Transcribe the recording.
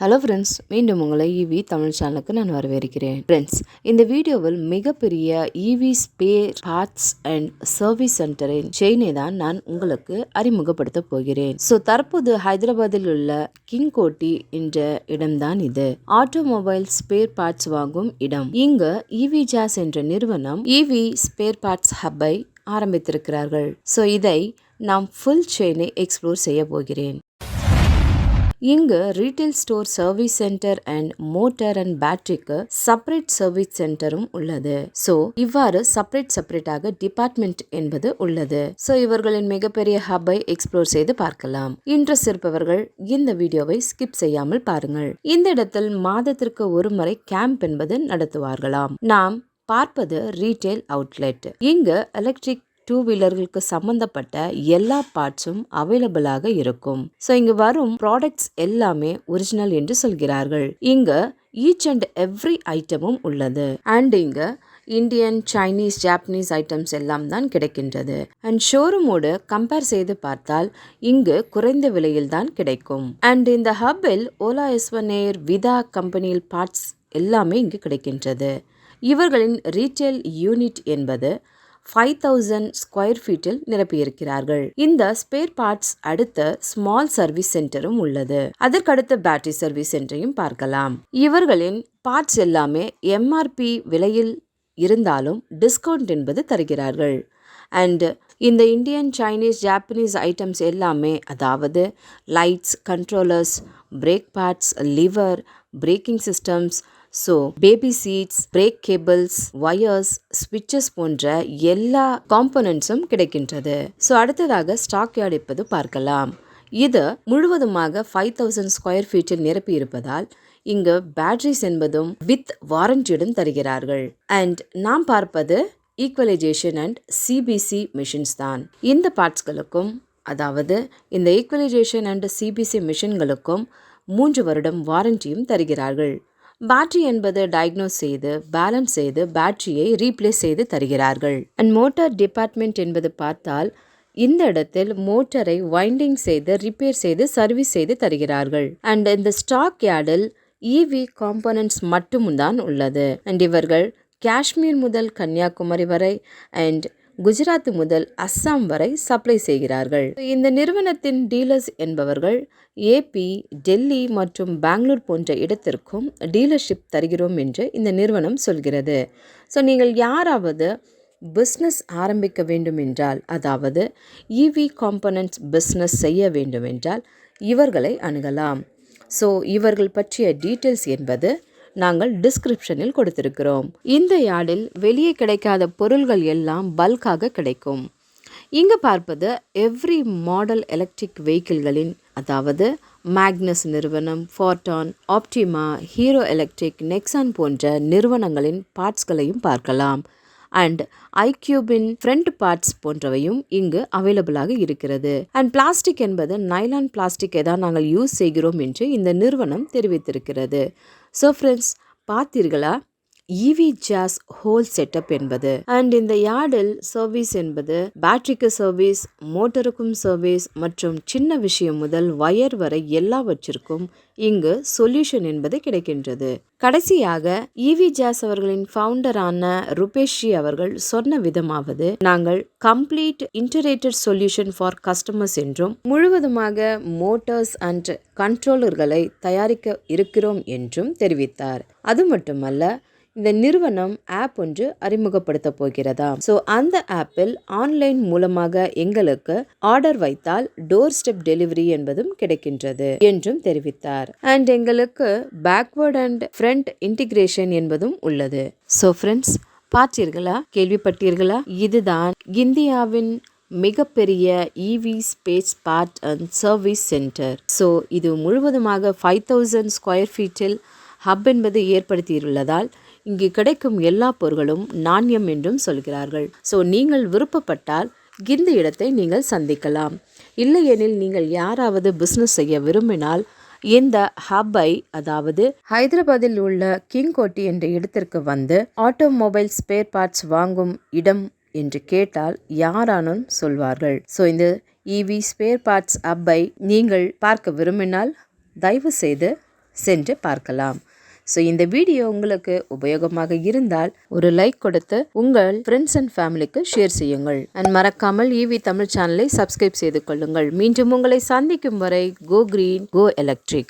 Hello friends, மீண்டும் உங்களை இவி தமிழ் சேனலுக்கு நான் வரவேற்கிறேன். ஃப்ரெண்ட்ஸ், இந்த வீடியோவில் மிகப்பெரிய இவி ஸ்பேர் பார்ட்ஸ் அண்ட் சர்வீஸ் சென்டரின் செயினை தான் நான் உங்களுக்கு அறிமுகப்படுத்த போகிறேன். தற்போது ஹைதராபாத்தில் உள்ள கிங் கோட்டி என்ற இடம்தான் இது. ஆட்டோமொபைல் ஸ்பேர் பார்ட்ஸ் வாங்கும் இடம். இங்கு இவி ஜாஸ் என்ற நிறுவனம் இவி ஸ்பேர் பார்ட்ஸ் ஹப்பை ஆரம்பித்திருக்கிறார்கள். இதை நாம் ஃபுல் செயினை எக்ஸ்ப்ளோர் செய்ய போகிறேன். இங்கு retail store, service centre and motor and பேட்டரிக்கு செப்பரேட் சர்வீஸ் சென்டரும் உள்ளது. இவ்வாறு செப்பரேட்டாக டிபார்ட்மெண்ட் என்பது உள்ளது. இவர்களின் மிகப்பெரிய ஹப்பை எக்ஸ்ப்ளோர் செய்து பார்க்கலாம். இன்ட்ரெஸ்ட் இருப்பவர்கள் இந்த வீடியோவை ஸ்கிப் செய்யாமல் பாருங்கள். இந்த இடத்தில் மாதத்திற்கு ஒரு முறை கேம்ப் என்பது நடத்துவார்களாம். நாம் பார்ப்பது ரீட்டைல் அவுட்லெட். இங்கு எலக்ட்ரிக் 2 வீலர்களுக்கு சம்பந்தப்பட்ட எல்லா பார்ட்ஸும் அவைலபிளாக இருக்கும். இங்கு வரும் ப்ராடக்ட்ஸ் எல்லாமே ஒரிஜினல் என்று சொல்கிறார்கள். இங்கு ஈச் அண்ட் எவ்ரி ஐட்டமும் உள்ளது. அண்ட் இங்கு இந்தியன், சைனீஸ், ஜாப்பனீஸ் ஐட்டம்ஸ் எல்லாம் தான் கிடைக்கின்றது. அண்ட் ஷோரூமோடு கம்பேர் செய்து பார்த்தால் இங்கு குறைந்த விலையில் தான் கிடைக்கும். அண்ட் இந்த ஹப்பில் ஓலா, S1 Air, விதா கம்பெனியில் பார்ட்ஸ் எல்லாமே இங்கு கிடைக்கின்றது. இவர்களின் ரீட்டைல் யூனிட் என்பது 5000 ஸ்கொயர் ஃபீட்டில் நிரப்பியிருக்கிறார்கள். இந்த ஸ்பேர் பார்ட்ஸ் அடுத்த ஸ்மால் சர்வீஸ் சென்டரும் உள்ளது. அதற்கடுத்த பேட்டரி சர்வீஸ் சென்டரையும் பார்க்கலாம். இவர்களின் பார்ட்ஸ் எல்லாமே MRP விலையில் இருந்தாலும் டிஸ்கவுண்ட் என்பது தருகிறார்கள். அண்ட் இந்த இந்தியன், சைனீஸ், ஜாப்பனீஸ் ஐட்டம்ஸ் எல்லாமே, அதாவது lights, controllers, brake parts, lever, braking systems, baby seats, brake cables, wires, ஸ்விட்சஸ் போன்ற எல்லா காம்போனன்ட்ஸும் கிடைக்கின்றது. அடுத்ததாக ஸ்டாக் யார்டு இப்போது பார்க்கலாம். இது முழுவதுமாக 5000 ஸ்கொயர் ஃபீட்டில் நிரப்பி இருப்பதால் இங்கு பேட்டரிஸ் என்பதும் வித் வாரண்டியுடன் தருகிறார்கள். அண்ட் நாம் பார்ப்பது ஈக்குவலைசேஷன் அண்ட் CBC மிஷின்ஸ் தான். இந்த பார்ட்ஸ்களுக்கும், அதாவது இந்த ஈக்குவலைசேஷன் அண்ட் CBC மிஷின்களுக்கும் 3 வருடம் வாரண்டியும் தருகிறார்கள். பேட்டரி என்பது டயக்னோஸ் செய்து, பேலன்ஸ் செய்து, பேட்டரியை ரீப்ளேஸ் செய்து தருகிறார்கள். அண்ட் மோட்டார் டிபார்ட்மெண்ட் என்பது பார்த்தால் இந்த இடத்தில் மோட்டரை வைண்டிங் செய்து, ரிப்பேர் செய்து, சர்வீஸ் செய்து தருகிறார்கள். அண்ட் இந்த ஸ்டாக் யார்டில் EV காம்போனன்ட்ஸ் மட்டும் தான் உள்ளது. அண்ட் இவர்கள் காஷ்மீர் முதல் கன்னியாகுமரி வரை அண்ட் குஜராத் முதல் அஸ்ஸாம் வரை சப்ளை செய்கிறார்கள். இந்த நிறுவனத்தின் டீலர்ஸ் என்பவர்கள் AP, டெல்லி மற்றும் பெங்களூர் போன்ற இடத்திற்கும் டீலர்ஷிப் தருகிறோம் என்று இந்த நிறுவனம் சொல்கிறது. நீங்கள் யாராவது பிஸ்னஸ் ஆரம்பிக்க வேண்டும் என்றால், அதாவது EV காம்போனன்ட்ஸ் பிஸ்னஸ் செய்ய வேண்டும் என்றால் இவர்களை அணுகலாம். இவர்கள் பற்றிய டீட்டெயில்ஸ் என்பது நாங்கள் டிஸ்கிரிப்ஷனில் கொடுத்திருக்கிறோம். இந்த யார்டில் வெளியே கிடைக்காத பொருள்கள் எல்லாம் பல்காக கிடைக்கும். இங்கு பார்ப்பது எவ்ரி மாடல் எலக்ட்ரிக் வெஹிக்கிள்களின், அதாவது மேக்னஸ் நிறுவனம், ஃபார்டான், ஆப்டிமா, ஹீரோ எலக்ட்ரிக், நெக்ஸான் போன்ற நிறுவனங்களின் பார்ட்ஸ்களையும் பார்க்கலாம். அண்ட் ஐக்யூபின் ஃப்ரண்ட் பார்ட்ஸ் போன்றவையும் இங்கு அவைலபிளாக இருக்கிறது. அண்ட் பிளாஸ்டிக் என்பது நைலான் பிளாஸ்டிக்கை தான் நாங்கள் யூஸ் செய்கிறோம் என்று இந்த நிறுவனம் தெரிவித்திருக்கிறது. ஃப்ரெண்ட்ஸ், பார்த்தீர்களா EV ஜாஸ் ஹோல் செட்டப் என்பது. அண்ட் இந்த யார்டில் சர்வீஸ் என்பது பேட்டரிக்கு சர்வீஸ், மோட்டருக்கும் சர்வீஸ் மற்றும் சின்ன விஷயம் முதல் வயர் வரை எல்லாவற்றிற்கும் இங்கு சொல்யூஷன் என்பது கிடைக்கின்றது. கடைசியாக EV ஜாஸ் அவர்களின் ஃபவுண்டரான ருபேஷி அவர்கள் சொன்ன விதமாவது, நாங்கள் complete integrated solution for customers என்றும் முழுவதுமாக மோட்டார்ஸ் அண்ட் கண்ட்ரோலர்களை தயாரிக்க இருக்கிறோம் என்றும் தெரிவித்தார். அது மட்டுமல்ல, இந்த நிறுவனம் ஆப் ஒன்று அறிமுகப்படுத்த போகிறதா. அந்த ஆப்பில் ஆன்லைன் மூலமாக எங்களுக்கு ஆர்டர் வைத்தால் டோர் ஸ்டெப் டெலிவரி என்பதும் கிடைக்கின்றது என்றும் தெரிவித்தார். அண்ட் எங்களுக்கு பேக்வர்ட் அண்ட் ஃப்ரண்ட் இன்டிகிரேஷன் என்பதும் உள்ளது. ஃப்ரெண்ட்ஸ், பார்த்தீர்களா, கேள்விப்பட்டீர்களா? இதுதான் இந்தியாவின் மிகப்பெரிய EV space part and service centre. இது முழுவதுமாக 5000 ஸ்கொயர் ஃபீட்டில் ஹப் என்பது ஏற்படுத்தியுள்ளதால் இங்கு கிடைக்கும் எல்லா பொருட்களும் நாணயம் என்றும் சொல்கிறார்கள். நீங்கள் விருப்பப்பட்டால் இந்த இடத்தை நீங்கள் சந்திக்கலாம். இல்லையெனில் நீங்கள் யாராவது பிஸ்னஸ் செய்ய விரும்பினால் இந்த ஹப்பை, அதாவது ஹைதராபாத்தில் உள்ள கிங் கோட்டி என்ற இடத்திற்கு வந்து ஆட்டோமொபைல் ஸ்பேர் பார்ட்ஸ் வாங்கும் இடம் என்று கேட்டால் யாரானும் சொல்வார்கள். இந்த EV ஸ்பேர் பார்ட்ஸ் ஹப்பை நீங்கள் பார்க்க விரும்பினால் தயவு செய்து சென்று பார்க்கலாம். ஸோ இந்த வீடியோ உங்களுக்கு உபயோகமாக இருந்தால் ஒரு லைக் கொடுத்து உங்கள் ஃப்ரெண்ட்ஸ் அண்ட் ஃபேமிலிக்கு ஷேர் செய்யுங்கள். அண்ட் மறக்காமல் ஈவி தமிழ் சேனலை சப்ஸ்கிரைப் செய்து கொள்ளுங்கள். மீண்டும் உங்களை சந்திக்கும் வரை கோ கிரீன் கோ எலக்ட்ரிக்.